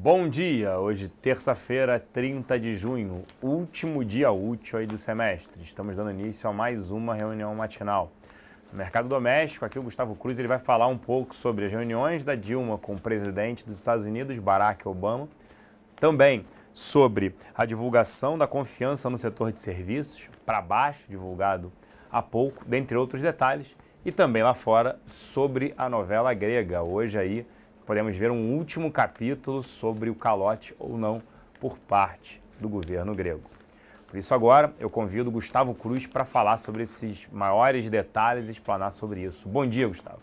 Bom dia, hoje terça-feira, 30 de junho, último dia útil aí do semestre. Estamos dando início a mais uma reunião matinal. No mercado doméstico, aqui o Gustavo Cruz ele vai falar um pouco sobre as reuniões da Dilma com o presidente dos Estados Unidos, Barack Obama. Também sobre a divulgação da confiança no setor de serviços, para baixo, divulgado há pouco, dentre outros detalhes. E também lá fora sobre a novela grega. Hoje aí podemos ver um último capítulo sobre o calote ou não por parte do governo grego. Por isso agora eu convido o Gustavo Cruz para falar sobre esses maiores detalhes e explanar sobre isso. Bom dia, Gustavo.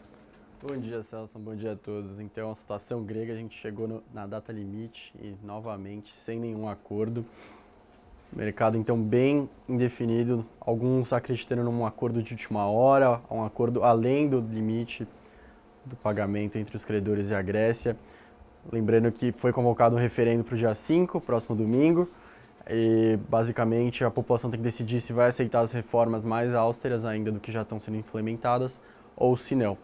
Bom dia, Celso. Bom dia a todos. Então, a situação grega, a gente chegou na data limite e novamente sem nenhum acordo. O mercado, então, bem indefinido. Alguns acreditando num acordo de última hora, um acordo além do limite do pagamento entre os credores e a Grécia. Lembrando que foi convocado um referendo para o dia 5, próximo domingo, e basicamente a população tem que decidir se vai aceitar as reformas mais austeras ainda do que já estão sendo implementadas ou se não.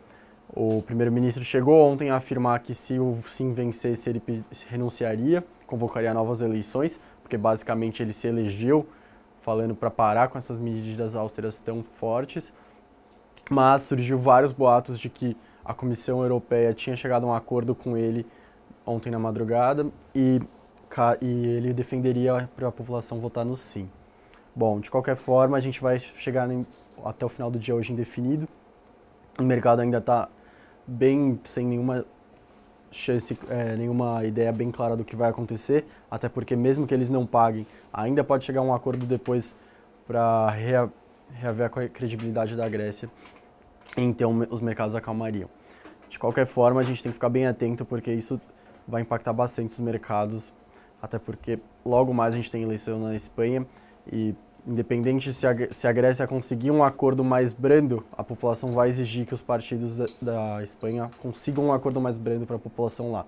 O primeiro-ministro chegou ontem a afirmar que se o sim vencesse ele renunciaria, convocaria novas eleições, porque basicamente ele se elegeu falando para parar com essas medidas austeras tão fortes, mas surgiu vários boatos de que a Comissão Europeia tinha chegado a um acordo com ele ontem na madrugada e ele defenderia para a população votar no sim. Bom, de qualquer forma, a gente vai chegar até o final do dia hoje indefinido. O mercado ainda está bem sem nenhuma chance, nenhuma ideia bem clara do que vai acontecer, até porque mesmo que eles não paguem, ainda pode chegar a um acordo depois para reaver a credibilidade da Grécia. Então os mercados acalmariam. De qualquer forma, a gente tem que ficar bem atento porque isso vai impactar bastante os mercados, até porque logo mais a gente tem eleição na Espanha e independente se a Grécia conseguir um acordo mais brando, a população vai exigir que os partidos da Espanha consigam um acordo mais brando para a população lá.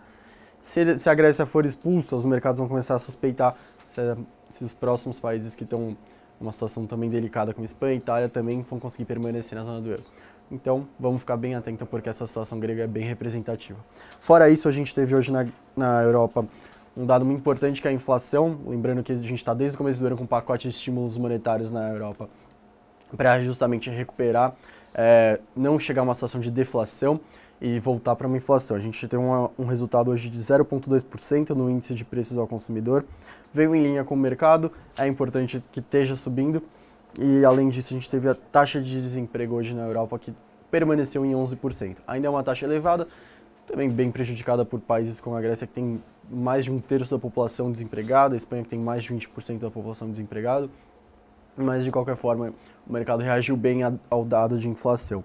Se a Grécia for expulsa, os mercados vão começar a suspeitar se os próximos países que estão numa situação também delicada como Espanha e Itália também vão conseguir permanecer na zona do euro. Então, vamos ficar bem atentos porque essa situação grega é bem representativa. Fora isso, a gente teve hoje na Europa um dado muito importante que é a inflação. Lembrando que a gente está desde o começo do ano com um pacote de estímulos monetários na Europa para justamente recuperar, não chegar a uma situação de deflação e voltar para uma inflação. A gente tem um resultado hoje de 0,2% no índice de preços ao consumidor. Veio em linha com o mercado, é importante que esteja subindo. E, além disso, a gente teve a taxa de desemprego hoje na Europa que permaneceu em 11%. Ainda é uma taxa elevada, também bem prejudicada por países como a Grécia, que tem mais de 1/3 da população desempregada, a Espanha, que tem mais de 20% da população desempregada. Mas, de qualquer forma, o mercado reagiu bem ao dado de inflação.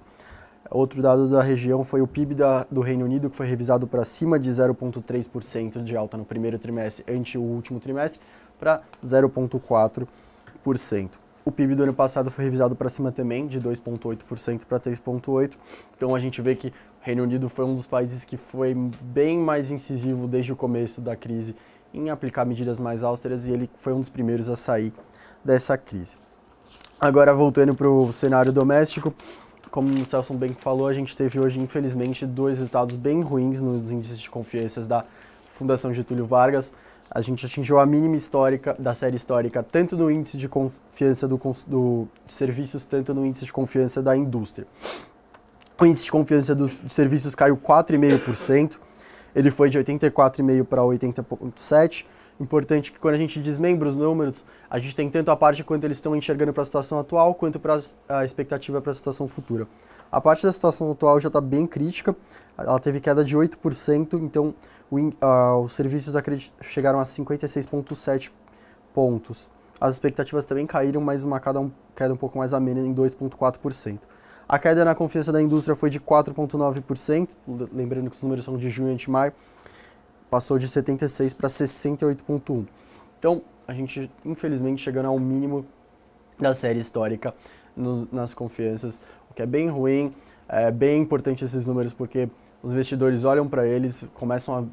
Outro dado da região foi o PIB do Reino Unido, que foi revisado para cima de 0,3% de alta no primeiro trimestre, ante o último trimestre, para 0,4%. O PIB do ano passado foi revisado para cima também, de 2,8% para 3,8%. Então a gente vê que o Reino Unido foi um dos países que foi bem mais incisivo desde o começo da crise em aplicar medidas mais austeras e ele foi um dos primeiros a sair dessa crise. Agora, voltando para o cenário doméstico, como o Celso bem falou, a gente teve hoje, infelizmente, dois resultados bem ruins nos índices de confiança da Fundação Getúlio Vargas. A gente atingiu a mínima histórica da série histórica, tanto no índice de confiança de serviços, tanto no índice de confiança da indústria. O índice de confiança dos serviços caiu 4,5%, ele foi de 84,5% para 80,7%. Importante que quando a gente desmembra os números, a gente tem tanto a parte quanto eles estão enxergando para a situação atual, quanto para a expectativa para a situação futura. A parte da situação atual já está bem crítica, ela teve queda de 8%, então os serviços chegaram a 56,7 pontos. As expectativas também caíram, mas uma queda um pouco mais amena em 2,4%. A queda na confiança da indústria foi de 4,9%, lembrando que os números são de junho ante maio, passou de 76 para 68,1. Então, a gente, infelizmente, chegando ao mínimo da série histórica nas confianças, o que é bem ruim. É bem importante esses números porque os investidores olham para eles, começam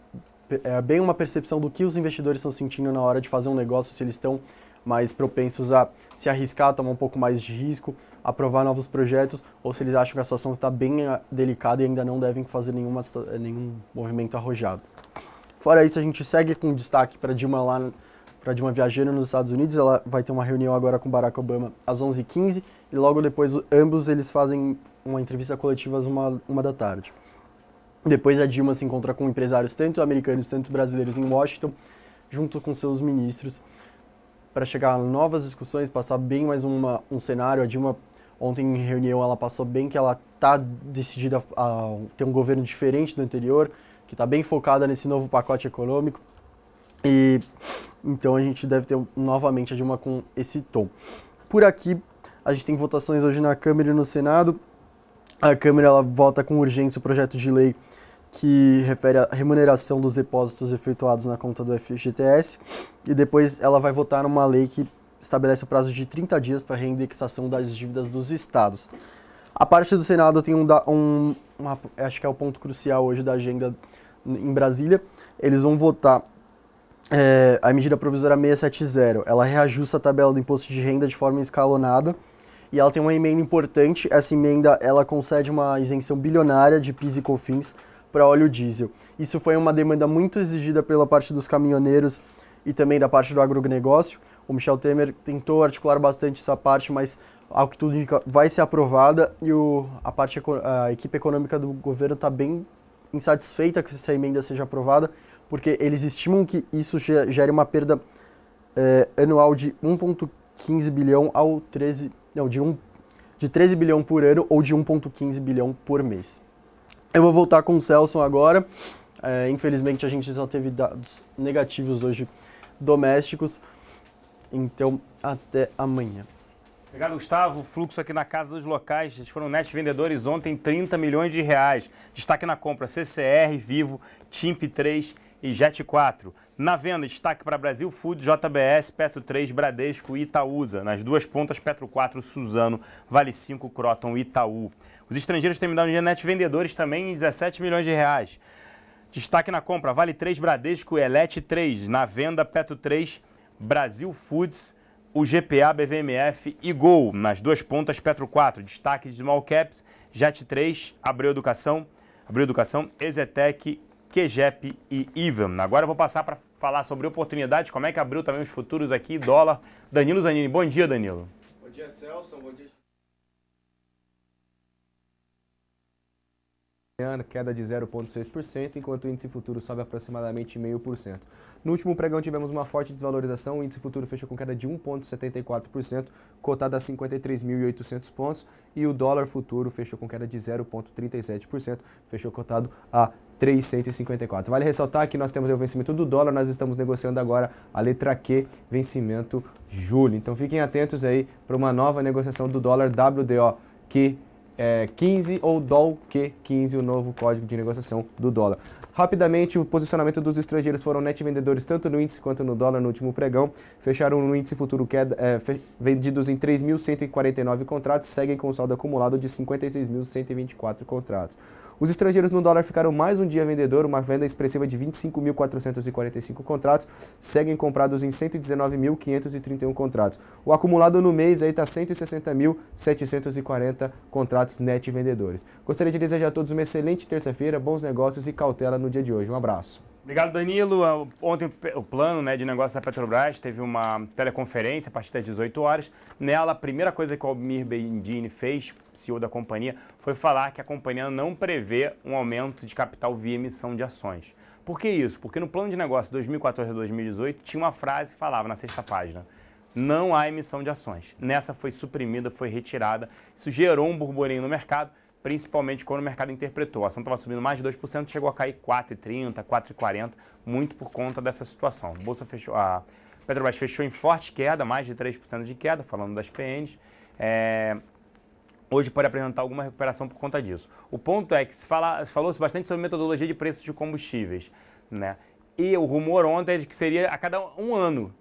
a bem uma percepção do que os investidores estão sentindo na hora de fazer um negócio, se eles estão mais propensos a se arriscar, tomar um pouco mais de risco, aprovar novos projetos, ou se eles acham que a situação está bem delicada e ainda não devem fazer nenhum movimento arrojado. Fora isso, a gente segue com destaque para Dilma para Dilma viajando nos Estados Unidos. Ela vai ter uma reunião agora com Barack Obama às 11h15 e logo depois ambos eles fazem uma entrevista coletiva às 1h da tarde. Depois a Dilma se encontra com empresários tanto americanos, tanto brasileiros em Washington, junto com seus ministros, para chegar a novas discussões, passar bem mais um cenário. A Dilma, ontem em reunião, ela passou bem que ela está decidida a ter um governo diferente do anterior, que está bem focada nesse novo pacote econômico. E então a gente deve ter novamente a Dilma com esse tom. Por aqui, a gente tem votações hoje na Câmara e no Senado. A Câmara ela vota com urgência o projeto de lei que refere à remuneração dos depósitos efetuados na conta do FGTS, e depois ela vai votar numa lei que estabelece o prazo de 30 dias para a reindexação das dívidas dos estados. A parte do Senado tem acho que é o ponto crucial hoje da agenda em Brasília. Eles vão votar a medida provisória 670. Ela reajusta a tabela do imposto de renda de forma escalonada, e ela tem uma emenda importante. Essa emenda ela concede uma isenção bilionária de PIS e COFINS para óleo diesel. Isso foi uma demanda muito exigida pela parte dos caminhoneiros e também da parte do agronegócio. O Michel Temer tentou articular bastante essa parte, mas ao que tudo indica vai ser aprovada, e a equipe econômica do governo está bem insatisfeita que essa emenda seja aprovada, porque eles estimam que isso gere uma perda anual de 1,15 bilhão de 13 bilhão por ano ou de 1,15 bilhão por mês. Eu vou voltar com o Celso agora. Infelizmente a gente só teve dados negativos hoje domésticos, então até amanhã. Obrigado, Gustavo. Fluxo aqui na casa dos locais. Eles foram net vendedores ontem, 30 milhões de reais. Destaque na compra: CCR, Vivo, Timp 3 e Jet 4. Na venda, destaque para Brasil Food, JBS, Petro 3, Bradesco e Itaúsa. Nas duas pontas, Petro 4, Suzano, Vale 5, Croton e Itaú. Os estrangeiros terminaram o dia net vendedores também em 17 milhões de reais. Destaque na compra: Vale 3, Bradesco, Elet 3. Na venda, Petro 3, Brasil Foods, o GPA, BVMF e Gol. Nas duas pontas, Petro 4. Destaque de Small Caps, Jet 3, Abreu Educação, Exetec, QGEP e Ivan. Agora eu vou passar para falar sobre oportunidades, como é que abriu também os futuros aqui, dólar. Danilo Zanini. Bom dia, Danilo. Bom dia, Celso. Bom dia. Queda de 0,6%, enquanto o índice futuro sobe aproximadamente 0,5%. No último pregão tivemos uma forte desvalorização, o índice futuro fechou com queda de 1,74%, cotado a 53.800 pontos, e o dólar futuro fechou com queda de 0,37%, fechou cotado a 3,154. Vale ressaltar que nós temos o vencimento do dólar, nós estamos negociando agora a letra Q, vencimento julho. Então fiquem atentos aí para uma nova negociação do dólar WDO Q15 ou DOL Q15, o novo código de negociação do dólar. Rapidamente, o posicionamento dos estrangeiros foram net vendedores tanto no índice quanto no dólar no último pregão. Fecharam no índice futuro vendidos em 3.149 contratos, seguem com saldo acumulado de 56.124 contratos. Os estrangeiros no dólar ficaram mais um dia vendedor, uma venda expressiva de 25.445 contratos, seguem comprados em 119.531 contratos. O acumulado no mês aí está 160.740 contratos net vendedores. Gostaria de desejar a todos uma excelente terça-feira, bons negócios e cautela no dia de hoje. Um abraço. Obrigado, Danilo. Ontem o plano de negócio da Petrobras teve uma teleconferência a partir das 18 horas. Nela, a primeira coisa que o Almir Bendini fez, CEO da companhia, foi falar que a companhia não prevê um aumento de capital via emissão de ações. Por que isso? Porque no plano de negócio 2014 a 2018 tinha uma frase que falava na sexta página: não há emissão de ações. Nessa foi suprimida, foi retirada. Isso gerou um burburinho no mercado, principalmente quando o mercado interpretou. A ação estava subindo mais de 2%, chegou a cair 4,30%, 4,40%, muito por conta dessa situação. A Petrobras fechou em forte queda, mais de 3% de queda, falando das PNs. Hoje pode apresentar alguma recuperação por conta disso. O ponto é que falou-se bastante sobre metodologia de preços de combustíveis, né? E o rumor ontem é de que seria a cada um ano.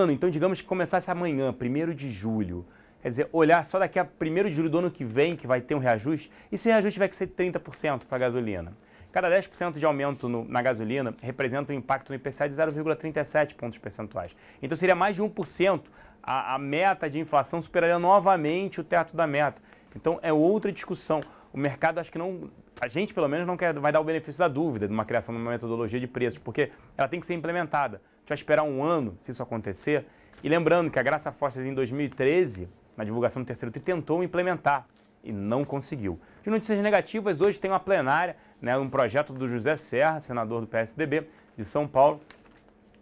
Então digamos que começasse amanhã, 1º de julho. Quer dizer, olhar só daqui a 1º de julho do ano que vem, que vai ter um reajuste, e se o reajuste tiver que ser 30% para a gasolina? Cada 10% de aumento na gasolina representa um impacto no IPCA de 0,37 pontos percentuais. Então seria mais de 1%. A meta de inflação superaria novamente o teto da meta. Então é outra discussão. O mercado acho que não a gente, pelo menos, não vai dar o benefício da dúvida de uma criação de uma metodologia de preços, porque ela tem que ser implementada. A gente vai esperar um ano se isso acontecer. E lembrando que a Graça Fortes, em 2013, na divulgação do terceiro TRI, tentou implementar e não conseguiu. De notícias negativas, hoje tem uma plenária, né, um projeto do José Serra, senador do PSDB de São Paulo,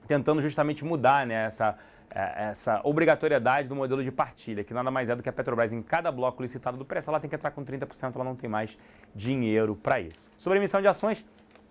tentando justamente mudar, né, essa obrigatoriedade do modelo de partilha, que nada mais é do que a Petrobras, em cada bloco licitado do preço, ela tem que entrar com 30%, ela não tem mais dinheiro para isso. Sobre a emissão de ações,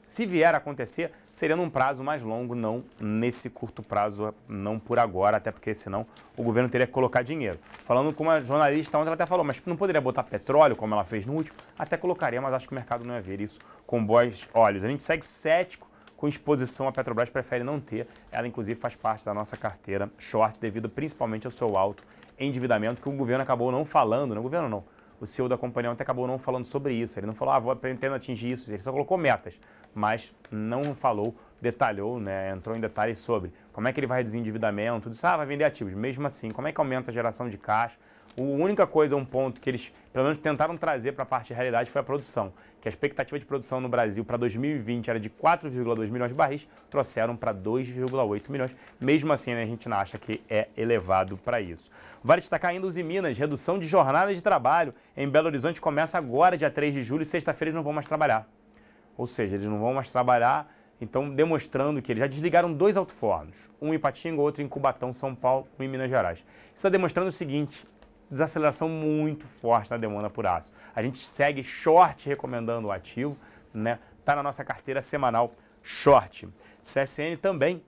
se vier a acontecer, seria num prazo mais longo, não nesse curto prazo, não por agora, até porque senão o governo teria que colocar dinheiro. Falando com uma jornalista ontem, ela até falou, mas não poderia botar petróleo, como ela fez no último? Até colocaria, mas acho que o mercado não ia ver isso com bons olhos. A gente segue cético com exposição à Petrobras, prefere não ter. Ela, inclusive, faz parte da nossa carteira short, devido principalmente ao seu alto endividamento, que o governo acabou não falando, não o governo não. O CEO da companhia ontem acabou não falando sobre isso. Ele não falou, vou pretendo atingir isso. Ele só colocou metas, mas não falou, detalhou, né, entrou em detalhes sobre como é que ele vai reduzir endividamento, tudo isso, vai vender ativos. Mesmo assim, como é que aumenta a geração de caixa? A única coisa, um ponto que eles, pelo menos, tentaram trazer para a parte de realidade foi a produção, que a expectativa de produção no Brasil para 2020 era de 4,2 milhões de barris, trouxeram para 2,8 milhões. Mesmo assim, né, a gente não acha que é elevado para isso. Vale destacar ainda os Minas, redução de jornada de trabalho em Belo Horizonte começa agora, dia 3 de julho, e sexta-feira eles não vão mais trabalhar. Ou seja, eles não vão mais trabalhar, então demonstrando que eles já desligaram 2 alto-fornos, um em Ipatinga, outro em Cubatão, São Paulo, um em Minas Gerais. Isso está demonstrando o seguinte: desaceleração muito forte na demanda por aço. A gente segue short recomendando o ativo, né? Está na nossa carteira semanal short. CSN também,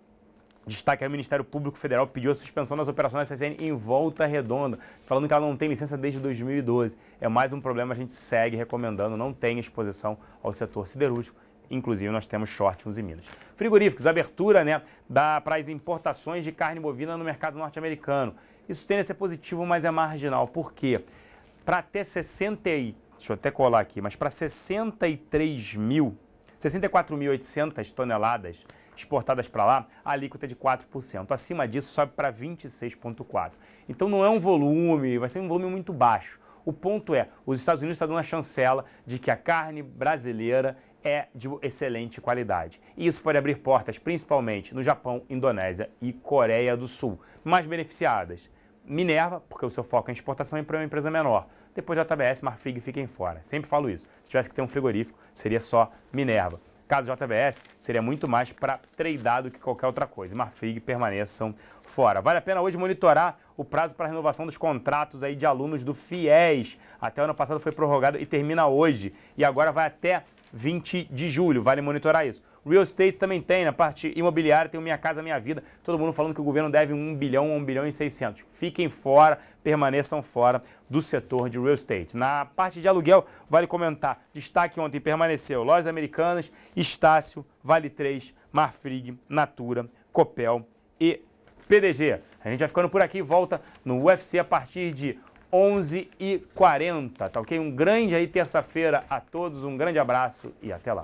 destaque: o Ministério Público Federal pediu a suspensão das operações da CSN em Volta Redonda, falando que ela não tem licença desde 2012. É mais um problema, a gente segue recomendando, não tem exposição ao setor siderúrgico. Inclusive, nós temos short nos Minas. Frigoríficos, abertura, né, para as importações de carne bovina no mercado norte-americano. Isso tende a ser positivo, mas é marginal. Por quê? Para até 60, deixa eu até colar aqui, mas para 64.800 toneladas exportadas para lá, a alíquota é de 4%. Acima disso, sobe para 26,4%. Então, não é um volume, vai ser um volume muito baixo. O ponto é, os Estados Unidos estão dando a chancela de que a carne brasileira é de excelente qualidade. E isso pode abrir portas, principalmente no Japão, Indonésia e Coreia do Sul. Mais beneficiadas: Minerva, porque o seu foco é em exportação, e para uma empresa menor. Depois JBS, Marfrig fiquem fora. Sempre falo isso. Se tivesse que ter um frigorífico, seria só Minerva. Caso JBS, seria muito mais para tradear do que qualquer outra coisa. Marfrig permaneçam fora. Vale a pena hoje monitorar o prazo para renovação dos contratos aí de alunos do FIES. Até o ano passado foi prorrogado e termina hoje. E agora vai até 20 de julho. Vale monitorar isso. Real Estate também tem, na parte imobiliária tem o Minha Casa Minha Vida. Todo mundo falando que o governo deve 1 bilhão ou 1 bilhão e 600. Fiquem fora, permaneçam fora do setor de Real Estate. Na parte de aluguel, vale comentar: destaque ontem permaneceu Lojas Americanas, Estácio, Vale 3, Marfrig, Natura, Copel e PDG. A gente vai ficando por aqui, volta no UFC a partir de 11h40, tá ok? Um grande aí terça-feira a todos, um grande abraço e até lá.